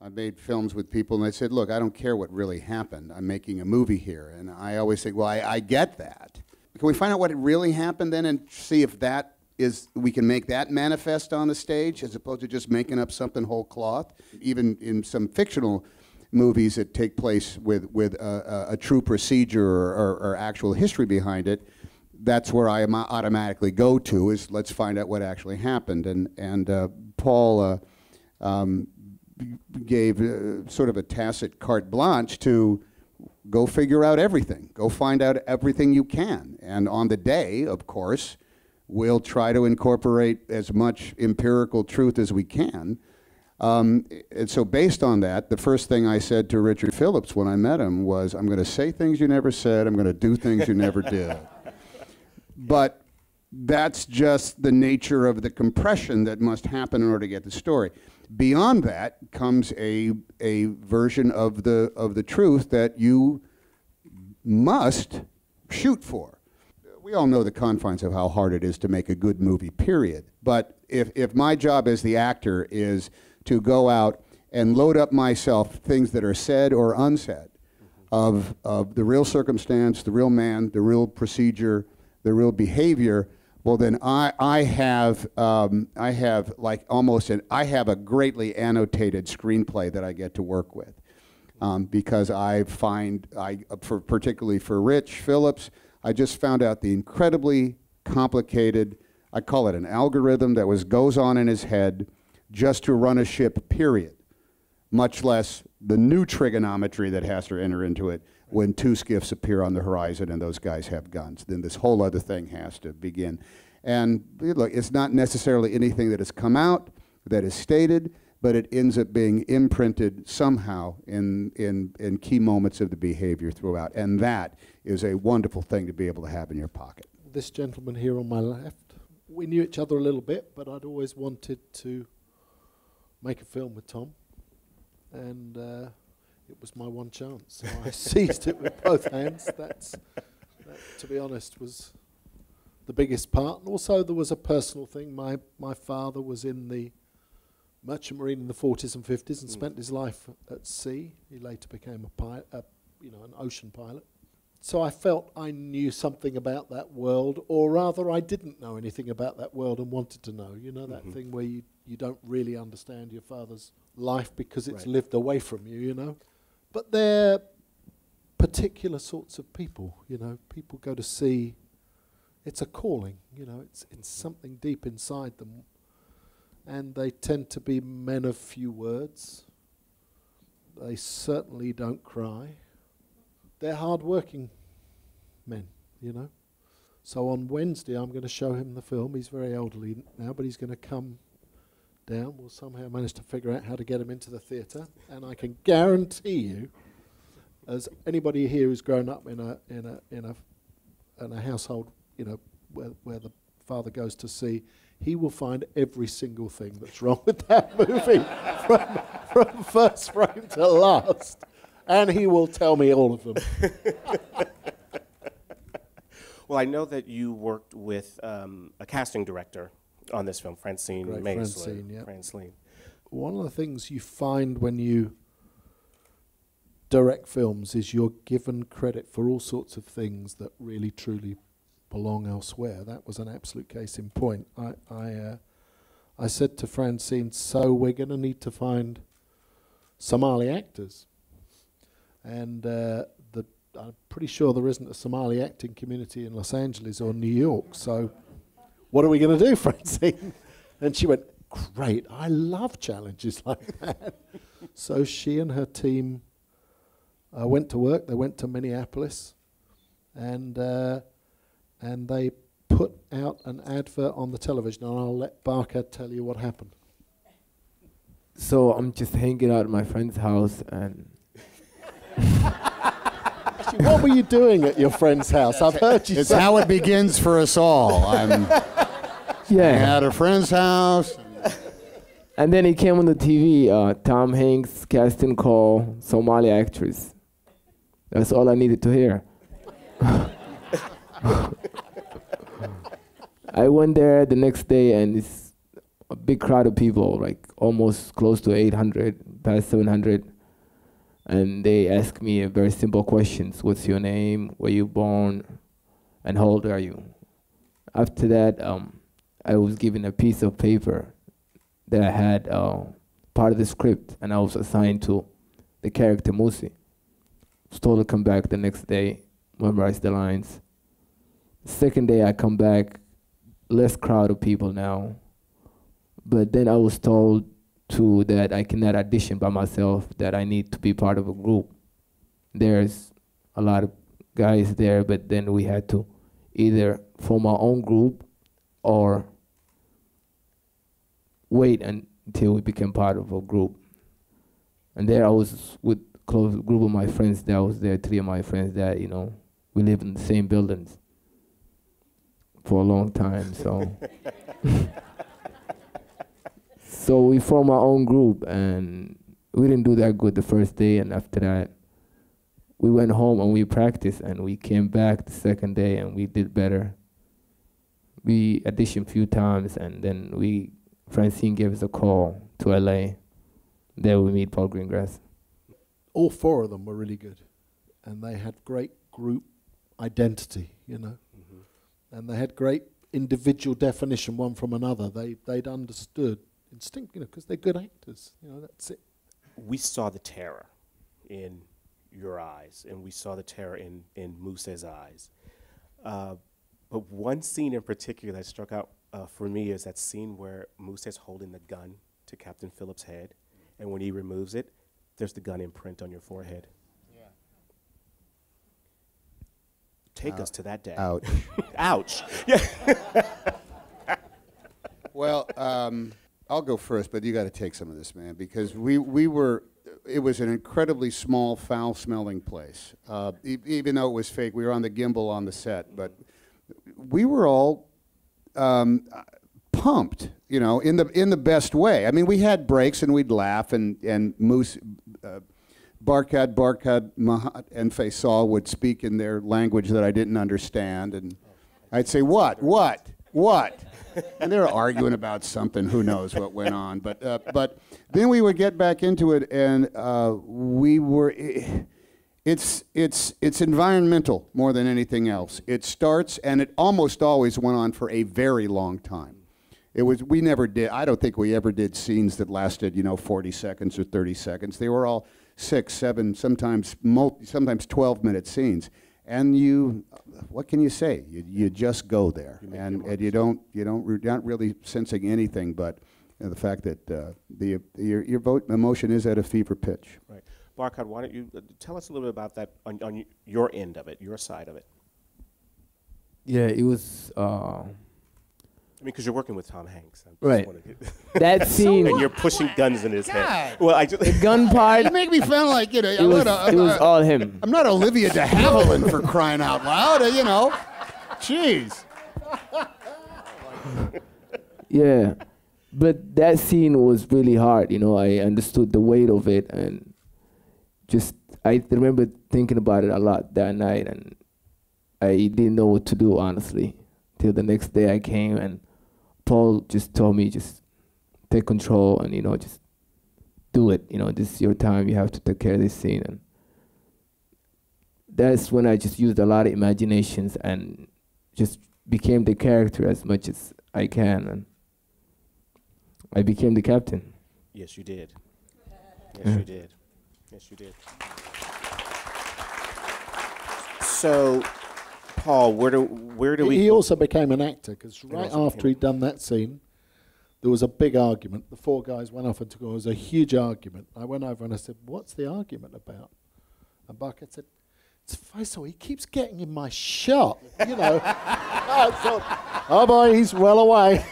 I've made films with people, and they said, look, I don't care what really happened. I'm making a movie here. And I always think, well, I get that. Can we find out what really happened then and see if that is, we can make that manifest on the stage as opposed to just making up something whole cloth? Even in some fictional movies that take place with a true procedure or actual history behind it, that's where I automatically go to, is let's find out what actually happened. And Paul gave sort of a tacit carte blanche to go figure out everything. Go find out everything you can. And on the day, of course, we'll try to incorporate as much empirical truth as we can. And so based on that, the first thing I said to Richard Phillips when I met him was, I'm going to say things you never said, I'm going to do things you never did. But that's just the nature of the compression that must happen in order to get the story. Beyond that comes a version of the truth that you must shoot for. We all know the confines of how hard it is to make a good movie, period. But if my job as the actor is to go out and load up myself things that are said or unsaid of the real circumstance, the real man, the real procedure, the real behavior, well then I have like almost I have a greatly annotated screenplay that I get to work with, because I find particularly for Rich Phillips, I just found out the incredibly complicated, I call it an algorithm that goes on in his head just to run a ship, period, much less the new trigonometry that has to enter into it when two skiffs appear on the horizon and those guys have guns. Then this whole other thing has to begin. And look, it's not necessarily anything that has come out, that is stated, but it ends up being imprinted somehow in key moments of the behavior throughout. And that is a wonderful thing to be able to have in your pocket. This gentleman here on my left, we knew each other a little bit, but I'd always wanted to make a film with Tom. And it was my one chance. So I seized it with both hands. That, to be honest, was the biggest part. And also there was a personal thing. My father was in the Merchant Marine in the 40s and 50s and spent his life at sea. He later became a pilot, an ocean pilot. So I felt I knew something about that world, or rather I didn't know anything about that world and wanted to know. You know, that thing where you don't really understand your father's life because it's lived away from you, you know. But they're particular sorts of people, you know. People go to sea. It's a calling, you know. It's something deep inside them. And they tend to be men of few words. They certainly don't cry. They're hard-working men, you know. So on Wednesday, I'm going to show him the film. He's very elderly now, but he's going to come down. We'll somehow manage to figure out how to get him into the theatre. And I can guarantee you, as anybody here who's grown up in a household, you know, where the father goes to sea, he will find every single thing that's wrong with that movie from first frame to last. And he will tell me all of them. Well, I know that you worked with a casting director on this film, Francine Maisler. Francine, yeah. Francine. One of the things you find when you direct films is you're given credit for all sorts of things that really, truly belong elsewhere. That was an absolute case in point. I said to Francine, so we're going to need to find Somali actors. And I'm pretty sure there isn't a Somali acting community in Los Angeles or New York, so what are we going to do, Francine? And she went, great, I love challenges like that. So she and her team went to work. They went to Minneapolis, and they put out an advert on the television, and I'll let Barker tell you what happened. So I'm just hanging out at my friend's house, and Actually, what were you doing at your friend's house? I've heard you It's say. how it begins for us all. I'm at a friend's house. And then he came on the TV, Tom Hanks, casting call, Somali actress. That's all I needed to hear. I went there the next day, and a big crowd of people, like almost close to 800, past 700. And they asked me a very simple questions. What's your name? Were you born? And how old are you? After that, I was given a piece of paper that I had part of the script, and I was assigned to the character Musi. Was told to come back the next day, memorize the lines. The second day I come back, less crowd of people now. But then I was told that I cannot audition by myself, that I need to be part of a group. There's a lot of guys there, but then we had to either form our own group or wait until we became part of a group. And there I was with a close group of my friends that was there, 3 of my friends that, you know, we lived in the same buildings for a long time, so. So we formed our own group, and we didn't do that good the first day, and after that, we went home and we practiced, and we came back the second day and we did better. We auditioned a few times, and then Francine gave us a call to LA. There we meet Paul Greengrass. All 4 of them were really good, and they had great group identity, you know, and they had great individual definition one from another. They'd understood instinct, you know, because they're good actors. You know, that's it. We saw the terror in your eyes, and we saw the terror in Muse's eyes. But one scene in particular that struck out for me is that scene where Muse's holding the gun to Captain Phillips' head, and when he removes it, there's the gun imprint on your forehead. Yeah. Take us to that day. Ouch. Ouch. Yeah. Well, I'll go first, but you got to take some of this, man, because it was an incredibly small, foul-smelling place. Even though it was fake, we were on the gimbal on the set, but we were all pumped, you know, in the best way. I mean, we had breaks and we'd laugh, and Moose, Barkad, Mahat, and Faisal would speak in their language that I didn't understand, and I'd say, what? And they were arguing about something. Who knows what went on? But then we would get back into it, and we were. It's environmental more than anything else. It starts, and it almost always went on for a very long time. We never did. I don't think we ever did scenes that lasted, 40 seconds or 30 seconds. They were all 6, 7, sometimes 12-minute scenes. And what can you say? You just go there, and you're not really sensing anything but the fact that your emotion is at a fever pitch. Right, Barkad, why don't you tell us a little bit about that on your end of it, your side of it? Yeah, it was. I mean, because you're working with Tom Hanks. Right. That scene. And you're pushing guns in his head. Well, the gun part. You make me feel like, it was all him. I'm not Olivia de Havilland for crying out loud, Jeez. Yeah. But that scene was really hard, I understood the weight of it, and I remember thinking about it a lot that night, and I didn't know what to do, honestly, till the next day I came, and Paul just told me, just take control and, just do it. This is your time. You have to take care of this scene. And that's when I just used a lot of imaginations and just became the character as much as I can. And I became the captain. Yes, you did. Yes, you did. Yes, you did. So, Paul, where do we? He also became an actor, because right after he'd done that scene, there was a big argument. The 4 guys went off and took. It was a huge argument. I went over and I said, "What's the argument about?" And Barkad said, "It's Faisal. He keeps getting in my shot." I thought, "Oh boy, he's well away."